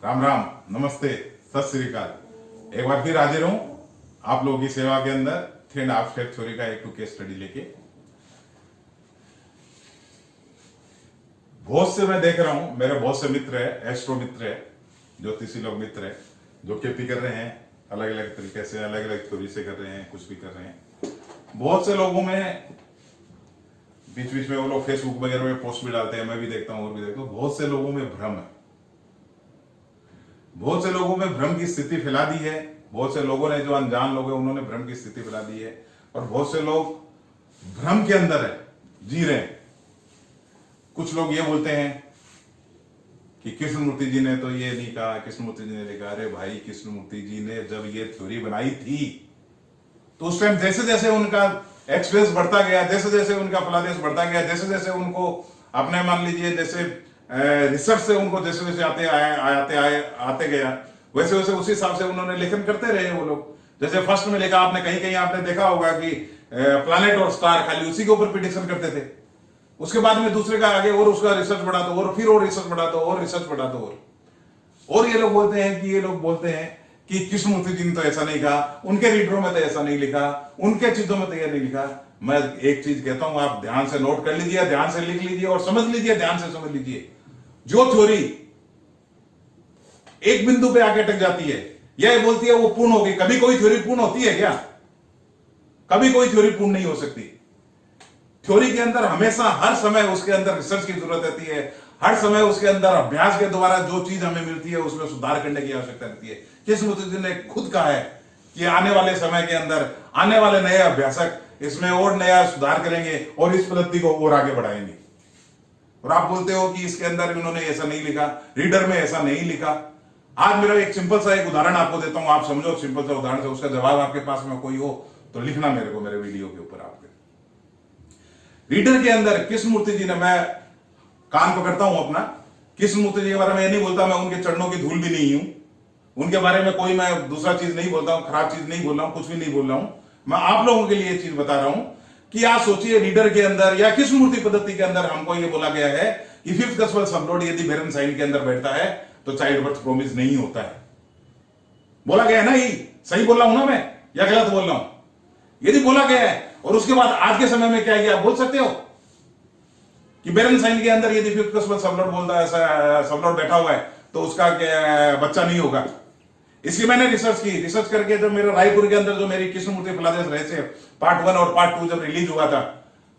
राम राम, नमस्ते, सत श्री अकाल। एक बार फिर हाजिर हूं आप लोगों की सेवा के अंदर 3.5 स्टेप थ्योरी का एक केस स्टडी लेके। बहुत से मैं देख रहा हूं, मेरे बहुत से मित्र है, एस्ट्रो मित्र है, ज्योतिषी लोग मित्र है, जो खेती कर रहे हैं अलग अलग तरीके से, अलग अलग थ्योरी से कर रहे हैं, कुछ भी कर रहे हैं। बहुत से लोगों में बीच बीच में वो लोग फेसबुक वगैरह में पोस्ट भी डालते हैं, मैं भी देखता हूं और भी देखता हूं। बहुत से लोगों में भ्रम है, बहुत से लोगों में भ्रम की स्थिति फैला दी है। बहुत से लोगों ने, जो अनजान लोग हैं, उन्होंने भ्रम की स्थिति फैला दी है और बहुत से लोग भ्रम के अंदर है, जी रहे हैं। कुछ लोग ये बोलते हैं कि कृष्णमूर्ति जी ने तो ये नहीं कहा, कृष्णमूर्ति जी ने लिखा। अरे भाई, कृष्णमूर्ति जी ने जब ये थ्योरी बनाई थी तो उस टाइम जैसे जैसे उनका एक्सपीरियंस बढ़ता गया, जैसे जैसे उनका फलादेश बढ़ता गया, जैसे जैसे उनको अपने मान लीजिए जैसे रिसर्च से उनको जैसे जैसे आते गया, वैसे वैसे उसी हिसाब से उन्होंने लेखन करते रहे वो लोग। जैसे फर्स्ट में लिखा, आपने कहीं कहीं आपने देखा होगा कि प्लैनेट और स्टार खाली उसी के ऊपर प्रिडिक्शन करते थे। उसके बाद में दूसरे का आगे और उसका रिसर्च बढ़ा दो, और फिर और रिसर्च बढ़ा दो, और रिसर्च बढ़ा दो। और ये लोग बोलते हैं कि कृष्णमूर्ति जी ने तो ऐसा नहीं कहा, उनके रीडरों में तो ऐसा नहीं लिखा, उनके चीजों में तो यह नहीं लिखा। मैं एक चीज कहता हूं, आप ध्यान से नोट कर लीजिए, ध्यान से लिख लीजिए और समझ लीजिए, ध्यान से समझ लीजिए। जो थ्योरी एक बिंदु पे आके अटक जाती है या ये बोलती है वो पूर्ण होगी, कभी कोई थ्योरी पूर्ण होती है क्या? कभी कोई थ्योरी पूर्ण नहीं हो सकती। थ्योरी के अंदर हमेशा हर समय उसके अंदर रिसर्च की जरूरत रहती है, हर समय उसके अंदर अभ्यास के द्वारा जो चीज हमें मिलती है उसमें सुधार करने की आवश्यकता रहती है। कृष्णमूर्ति जी ने खुद कहा है कि आने वाले समय के अंदर आने वाले नए अभ्यासक इसमें और नया सुधार करेंगे और इस पद्धति को और आगे बढ़ाएंगे। और आप बोलते हो कि इसके अंदर इन्होंने ऐसा नहीं लिखा, रीडर में ऐसा नहीं लिखा। आज मेरा एक सिंपल सा एक उदाहरण आपको देता हूं, आप समझो सिंपल सा उदाहरण से, उसका जवाब आपके पास में कोई हो तो लिखना मेरे को, मेरे वीडियो के ऊपर। आपके रीडर के अंदर कृष्णमूर्ति जी ने, मैं कान पकड़ता हूं अपना, कृष्णमूर्ति जी के बारे में ये नहीं बोलता, मैं उनके चरणों की धूल भी नहीं हूं, उनके बारे में कोई मैं दूसरा चीज नहीं बोलता हूं, खराब चीज नहीं बोल रहा हूं, कुछ भी नहीं बोल रहा हूं। मैं आप लोगों के लिए ये चीज बता रहा हूं कि आप सोचिए, रीडर के अंदर या कृष्णमूर्ति पद्धति के अंदर हमको ये बोला गया है कि फिफ्थ कस्वल सबलोड यदि बेरन साइन के अंदर बैठता है तो चाइल्ड बर्थ प्रोमिस नहीं होता है। बोला गया है ना? ये सही बोल रहा हूं ना मैं या गलत बोल रहा हूं? यदि बोला गया है और उसके बाद आज के समय में क्या है, आप बोल सकते हो कि बेरन साइन के अंदर यदि फिफ्थ कस्वल सबलोड बोलता है, सबलोड बैठा हुआ है तो उसका बच्चा नहीं होगा। इसकी मैंने रिसर्च करके, जो मेरे रायपुर के अंदर जो मेरी कृष्णमूर्ति फलादेश रहस्य पार्ट 1 और पार्ट 2 जब रिलीज हुआ था,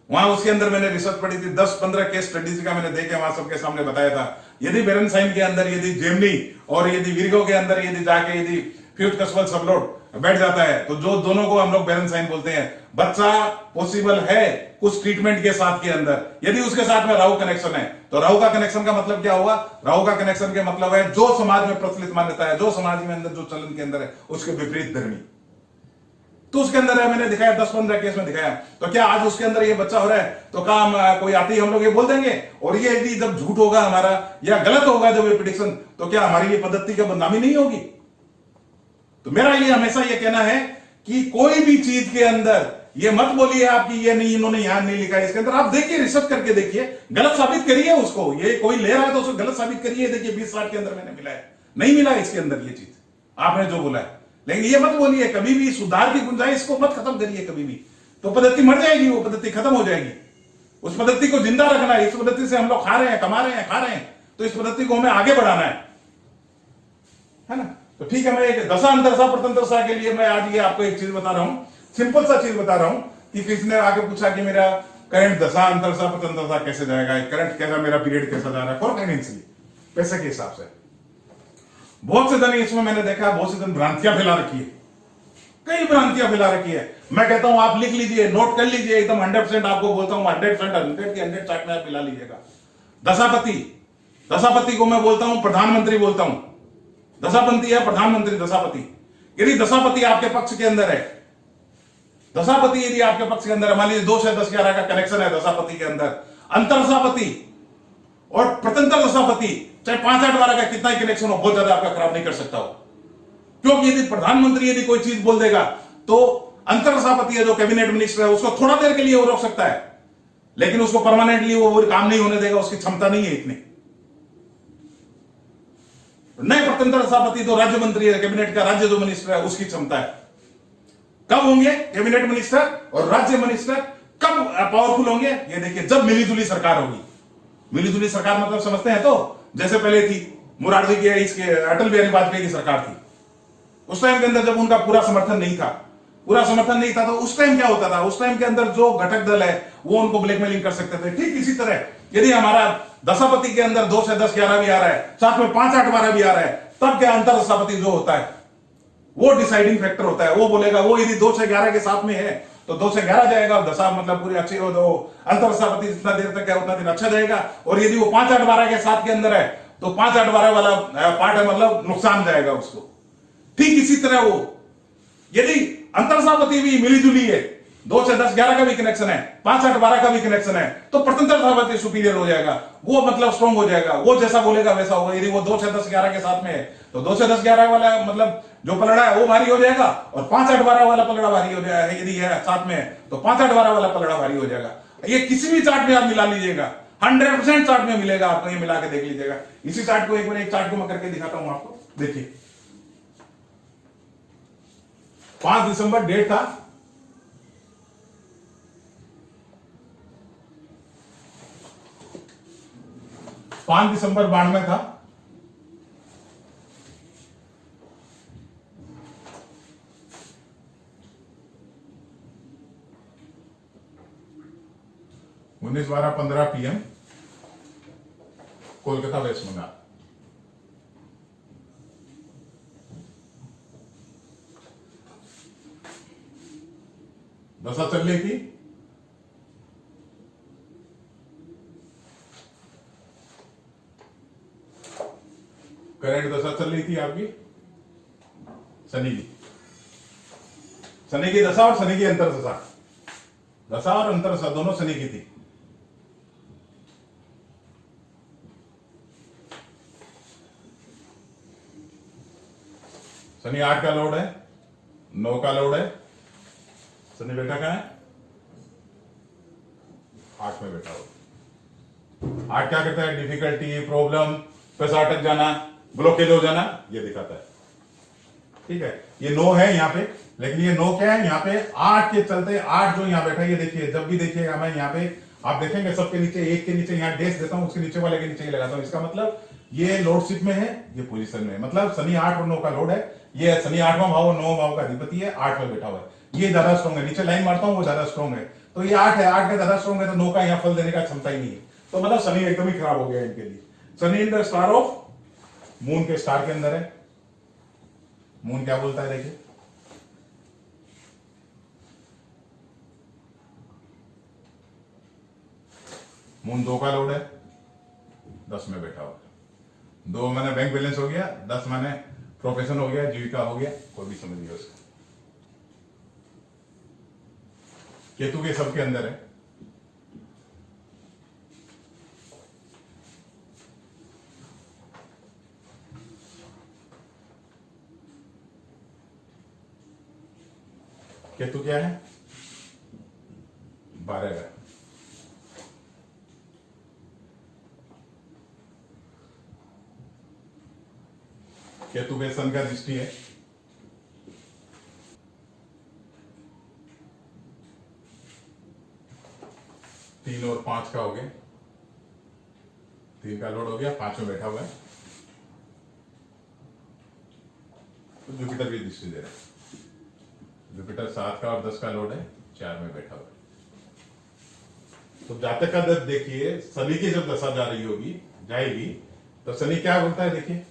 वहां उसके अंदर मैंने रिसर्च पढ़ी थी, 10-15 केस स्टडीज का मैंने देखे, वहां सबके सामने बताया था। यदि बेरन साइन के अंदर यदि जेमिनी और यदि विर्गो के अंदर यदि जाके यदि फिफ्थ कस्वल सबलोड बैठ जाता है तो जो दोनों को हम लोग बेरन साइन बोलते हैं, बच्चा पॉसिबल है कुछ ट्रीटमेंट के साथ के अंदर। यदि उसके साथ में राहु कनेक्शन है तो राहु का कनेक्शन का मतलब क्या हुआ? राहु का कनेक्शन के मतलब है जो समाज में प्रचलित मान्यता है, जो समाज में अंदर जो चलन के अंदर है, उसके विपरीत धर्मी। तो उसके अंदर है, मैंने दिखाया 10-15 केस में दिखाया। तो क्या आज उसके अंदर ये बच्चा हो रहा है तो काम कोई आते ही हम लोग ये बोल देंगे? और ये यदि जब झूठ होगा हमारा या गलत होगा जब ये प्रेडिक्शन, तो क्या हमारी ये पद्धति का बदनामी नहीं होगी? तो मेरा ये हमेशा ये कहना है कि कोई भी चीज के अंदर ये मत बोलिए आप कि ये नहीं, इन्होंने यहां नहीं लिखा है। इसके अंदर आप देखिए, रिसर्च करके देखिए, गलत साबित करिए उसको। ये कोई ले रहा है तो उसको गलत साबित करिए, देखिए 20 साल के अंदर मैंने मिला है, नहीं मिला इसके अंदर ये चीज आपने जो बोला है। लेकिन ये मत बोलिए कभी भी, सुधार की गुंजाइश को मत खत्म करिए कभी भी, तो पद्धति मर जाएगी, वो पद्धति खत्म हो जाएगी। उस पद्धति को जिंदा रखना है। इस पद्धति से हम लोग खा रहे हैं, कमा रहे हैं, खा रहे हैं, तो इस पद्धति को हमें आगे बढ़ाना है ना? तो ठीक है, मैं एक दशा अंतरसा प्रतंत्रसा के लिए मैं आज ये आपको एक चीज बता रहा हूं, सिंपल सा चीज बता रहा हूं कि किसी ने आगे पूछा कि मेरा करंट दशा अंतरसा प्रतंत्रसा कैसे जाएगा, करंट कैसा, मेरा पीरियड कैसा जा रहा है, फॉर फाइनेंशियली, पैसे के हिसाब से। बहुत से जन इसमें मैंने देखा, बहुत से जन भ्रांतियां फैला रखी है, कई भ्रांतियां फैला रखी है। मैं कहता हूं आप लिख लीजिए, नोट कर लीजिए, एकदम 100% आपको बोलता हूं, 100% की 100 चार्ट में आप मिला लीजिएगा। दशापति को मैं बोलता हूं प्रधानमंत्री बोलता हूं, दशापति है प्रधानमंत्री, दशापति। यदि दशापति आपके पक्ष के अंदर है, दशापति यदि आपके पक्ष के अंदर है, मान लीजिए 2 से 10-11 का कनेक्शन है दशापति के अंदर, अंतरदशापति और प्रतंत्र दशापति चाहे 5-8-12 का कितना ही कनेक्शन हो, बहुत ज्यादा आपका खराब नहीं कर सकता हो। क्योंकि यदि प्रधानमंत्री यदि कोई चीज बोल देगा तो अंतरदशापति है जो कैबिनेट मिनिस्टर है, उसको थोड़ा देर के लिए वो रोक सकता है, लेकिन उसको परमानेंटली वो काम नहीं होने देगा, उसकी क्षमता नहीं है इतनी। नए प्रतंत्र दशापति तो राज्य मंत्री है, कैबिनेट का राज्य जो मिनिस्टर है उसकी क्षमता है। कब होंगे कैबिनेट मिनिस्टर और राज्य मिनिस्टर, कब पावरफुल होंगे? ये देखिए जब मिलीजुली सरकार होगी। मिलीजुली सरकार मतलब समझते हैं तो, जैसे पहले थी मुरारजी की, इसके अटल बिहारी वाजपेयी की सरकार थी, उस टाइम के अंदर जब उनका पूरा समर्थन नहीं था, तो उस टाइम क्या होता था? उस टाइम के अंदर जो घटक दल है वो उनको ब्लैकमेलिंग कर सकते थे। ठीक इसी तरह यदि हमारा दशापति के अंदर 2 से 10 11 भी आ रहा है, साथ में 5 8 12 भी आ रहा है, तब क्या अंतर दशापति जो होता है वो डिसाइडिंग फैक्टर होता है। वो बोलेगा, वो यदि 2 से 11 के साथ में है तो 2 से 11 जाएगा, दशा मतलब पूरी अच्छी हो, तो अंतर दशापति जितना देर तक है उतना दिन अच्छा जाएगा। और यदि वो 5 8 12 के साथ के अंदर है तो 5 8 12 वाला पार्ट है, मतलब नुकसान जाएगा उसको। ठीक इसी तरह वो यदि अंतरदशापति भी मिलीजुली है, 2 से 10 11 का भी कनेक्शन है, 5 8 12 का भी कनेक्शन है, तो प्रतंत्र दशापति सुपीरियर हो जाएगा, वो मतलब स्ट्रॉन्ग हो जाएगा, वो जैसा बोलेगा वैसा होगा। यदि वो 2 से 10 11 के साथ में है तो 2 से 10 11 वाला मतलब जो पलड़ा है वो भारी हो जाएगा, और 5 8 12 वाला पलड़ा भारी हो जाएगा। यदि है साथ में है तो 5 8 12 वाला पलड़ा भारी हो जाएगा। ये किसी भी चार्ट में आप मिला लीजिएगा, 100% चार्ट में मिलेगा आपको, ये मिला के देख लीजिएगा। इसी चार्ट को एक चार्ट को मैं करके दिखाता हूं आपको, देखिए 5 दिसंबर डेट था, पांच दिसंबर 92 था, उन्नीस 12:15 PM कोलकाता वेस्ट बंगाल। दशा चल रही थी करेंट, दशा चल रही थी आपकी शनि की, शनि की दशा और शनि की अंतर दशा, दशा और अंतर दशा दोनों शनि की थी। शनि 8 का लोड है, 9 का लोड है, शनि बेटा कहां है? 8 में बैठा हो। 8 क्या कहता है? डिफिकल्टी, प्रॉब्लम, पैसा अटक जाना, ब्लॉकेज हो जाना, ये दिखाता है। ठीक है, ये 9 है यहाँ पे, लेकिन ये 9 क्या है यहाँ पे? 8 के चलते 8 जो यहाँ बैठा है, ये देखिए जब भी देखिएगा मैं यहाँ पे आप देखेंगे सबके नीचे, एक के नीचे यहाँ डेस्क देता हूं, उसके नीचे वाले के नीचे ही लगाता हूं। इसका मतलब ये लॉर्डशिप में है, ये पोजीशन में है, मतलब शनि 8 और 9 का लोड है। ये शनि 8वां भाव और 9वां भाव का अधिपति है, 8 में बैठा हुआ है, ये ज्यादा स्ट्रॉन्ग है। नीचे लाइन मारता हूं वो ज्यादा स्ट्रॉन्ग है, तो ये 8 है, 8 का ज्यादा स्ट्रॉन्ग है, तो 9 का यहाँ फल देने का क्षमता ही नहीं है। तो मतलब शनि एकदम ही खराब हो गया इनके लिए। Shani in the star of moon के स्टार के अंदर है। मून क्या बोलता है देखिए, मून 2 का लोड है, 10 में बैठा हुआ। 2 मैंने बैंक बैलेंस हो गया, 10 मैंने प्रोफेशन हो गया, जीविका हो गया, कोई भी समझिए उसका। केतु के सबके अंदर है, केतु क्या है? 12 का। केतु पे सन का दृष्टि है, तीन और 5 का हो गया, 3 का लोड हो गया, 5 में बैठा हुआ है, तो जुपिटर भी दृष्टि दे रहा है। जुपिटर 7 का और 10 का लोड है, 4 में बैठा हुआ है। तो जातक का दर्द देखिए, शनि की जब दशा जा रही होगी, जाएगी, तो शनि क्या बोलता है देखिए,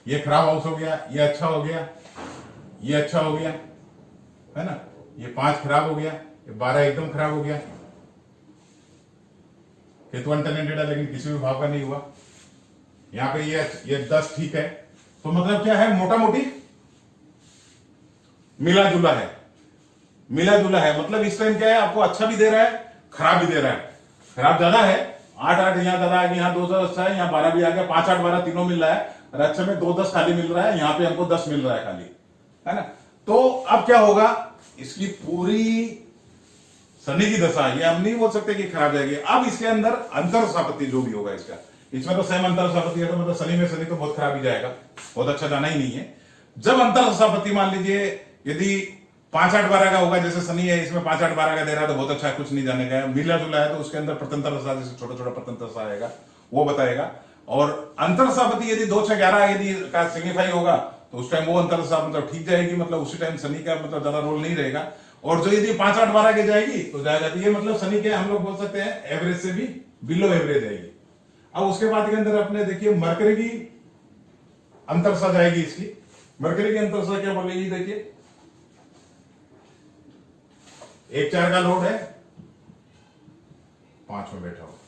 ये खराब हाउस हो गया, ये अच्छा हो गया, ये अच्छा हो गया, है ना, ये 5 खराब हो गया, ये 12 एकदम खराब हो गया। केतु अनटेनेंटेड है लेकिन किसी भी भाव का नहीं हुआ। यहां पे ये 10 ठीक है, तो मतलब क्या है, मोटा मोटी मिला जुला है, मिला जुला है। मतलब इस टाइम क्या है, आपको अच्छा भी दे रहा है, खराब भी दे रहा है। खराब ज्यादा है, 8 8 यहाँ ज्यादा है, यहाँ 2 अच्छा है, यहाँ 12 भी आ गया, 5 8 12 तीनों मिल रहा है, और अच्छे में 2 10 खाली मिल रहा है, यहाँ पे हमको 10 मिल रहा है खाली, है ना। तो अब क्या होगा, इसकी पूरी शनि की दशा, ये हम नहीं बोल सकते कि खराब जाएगी। अब इसके अंदर अंतर दशापति जो भी होगा इसका, इसमें तो सेम अंतर दशापति है, तो मतलब शनि में शनि तो बहुत खराब ही जाएगा, बहुत अच्छा जाना ही नहीं है। जब अंतर दशापति मान लीजिए यदि 5-8-12 का होगा, जैसे शनि है इसमें 5-8-12 का दे रहा है तो बहुत अच्छा है, कुछ नहीं जाने का। मिला जुला है तो उसके अंदर प्रतंत्र दशा, जैसे छोटा छोटा प्रतंत्र दशा आएगा वो बताएगा। और अंतर दशापति यदि 2-6-11 यदि का सिग्निफाई होगा तो उस टाइम वो अंतर दशा मतलब ठीक जाएगी, मतलब उसी टाइम शनि का मतलब ज्यादा रोल नहीं रहेगा। और जो यदि 5-8-12 की जाएगी तो जाएगा, तो ये मतलब शनि के हम लोग बोल सकते हैं एवरेज से भी बिलो एवरेज आएगी। अब उसके बाद के अंदर अपने देखिए मरकरी की अंतर दशा जाएगी। इसकी मरकरी की अंतर दशा क्या बोलेगी, देखिए 1-4 का लोड है, 5 में बैठा हो।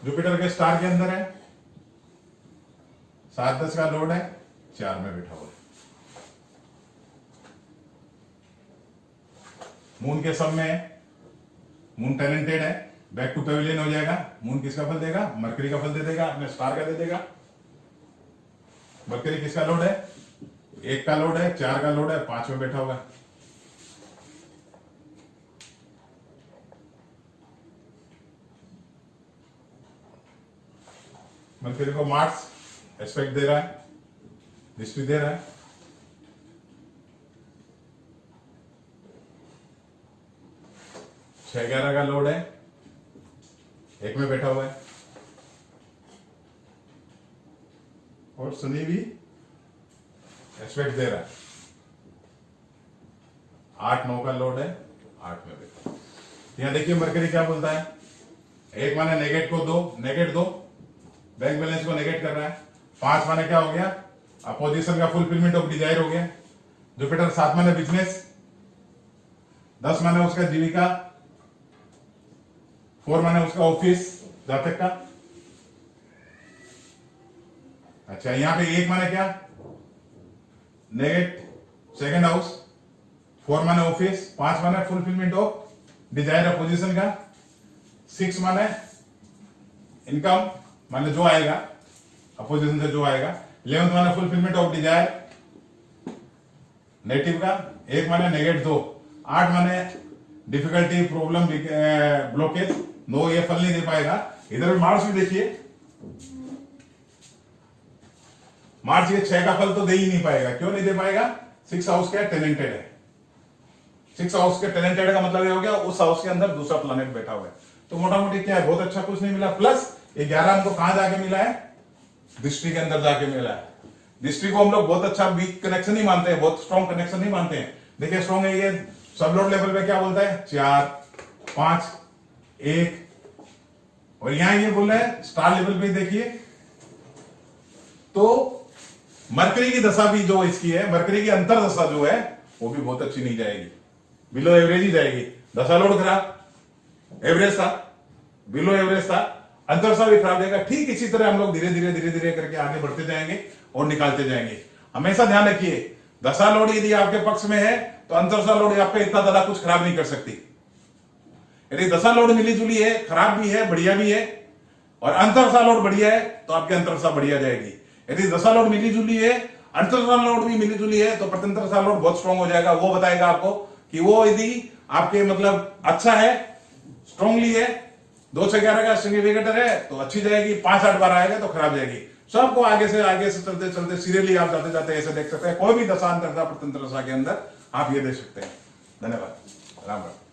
जुपिटर के स्टार के अंदर है, 7-10 का लोड है, 4 में बैठा हुआ है। मून के सब में है, मून टैलेंटेड है, बैक टू पेविलियन हो जाएगा। मून किसका फल देगा, मरकरी का फल दे देगा, अपने स्टार का दे देगा। मरकरी किसका लोड है, 1 का लोड है, 4 का लोड है, 5 में बैठा हुआ है। मरकरी को मार्स एस्पेक्ट दे रहा है, दृष्टि दे रहा है। छह 11 का लोड है, 1 में बैठा हुआ है। और शनि भी एस्पेक्ट दे रहा है, 8-9 का लोड है, 8 में बैठा। यहां देखिए मरकरी क्या बोलता है, 1 माने नेगेट को 2, नेगेट 2, बैंक बैलेंस को नेगेट कर रहा है। 5 माने क्या हो गया, अपोजिशन का फुलफिलमेंट ऑफ डिजायर हो गया। जुपिटर 7 माने बिजनेस, 10 माने उसका जीविका, 4 माने उसका ऑफिस जातक का। अच्छा यहां पे 1 माने क्या, नेगेट सेकंड हाउस, 4 माने ऑफिस, 5 माने फुलफिलमेंट ऑफ डिजायर अपोजिशन का, 6 माने इनकम माने जो आएगा अपोजिशन से जो आएगा, 11 माने फुलफिलमेंट ऑफ डिजायर नेगेटिव का, 1 माने नेगेट 2, 8 माने डिफिकल्टी प्रॉब्लम ब्लॉकेज, नो ये फल नहीं दे पाएगा। इधर भी मार्स भी देखिए, मार्स ये 6 का फल तो दे ही नहीं पाएगा। क्यों नहीं दे पाएगा, 6 हाउस का टैलेंटेड है। 6 हाउस के टैलेंटेड का मतलब ये हो गया उस हाउस के अंदर दूसरा प्लैनेट बैठा हुआ है। तो मोटा मोटी क्या है, बहुत अच्छा कुछ नहीं मिला। प्लस ये 11 हमको कहां जाके मिला है, दृष्टि के अंदर जाके मिला है। दृष्टि को हम लोग बहुत अच्छा वीक कनेक्शन नहीं मानते हैं, बहुत स्ट्रॉन्ग कनेक्शन नहीं मानते हैं। देखिए स्ट्रॉन्ग है ये, सबलोड लेवल पे क्या बोलता है, 4, 5, 1। और यहां ये बोल रहे हैं स्टार लेवल पे देखिए तो मरकरी की दशा भी जो इसकी है, मरकरी की अंतर दशा जो है वो भी बहुत अच्छी नहीं जाएगी, बिलो एवरेज ही जाएगी। दशा लोड खराब, एवरेज था, बिलो एवरेज था, अंतर दशा भी खराब जाएगा। ठीक इसी तरह हम लोग धीरे धीरे धीरे धीरे करके आगे बढ़ते जाएंगे और निकालते जाएंगे। हमेशा ध्यान रखिए, दशा लोड यदि आपके पक्ष में है तो अंतर दशा लोड आप पे इतना ज्यादा कुछ खराब नहीं कर सकती। यदि दशा लोड मिली जुली है, खराब भी है, बढ़िया भी है, और अंतर दशा लोड बढ़िया है तो आपकी अंतर दशा बढ़िया जाएगी। यदि दशा लोड मिली जुली है, अंतर दशा लोड भी मिली जुली है, तो प्रत्यंतर दशा लोड बहुत स्ट्रांग हो जाएगा। वो बताएगा आपको कि वो यदि आपके मतलब अच्छा है, स्ट्रांगली है, 2-6-11 का सिग्निफिकेटर है तो अच्छी जाएगी, 5-8-12 आएगा तो खराब जाएगी। सबको आगे से चलते चलते सीरियली आप जाते जाते ऐसे देख सकते हैं। कोई भी दशा अंतर दशा प्रत्यंतर दशा के अंदर आप ये देख सकते हैं। धन्यवाद, राम राम।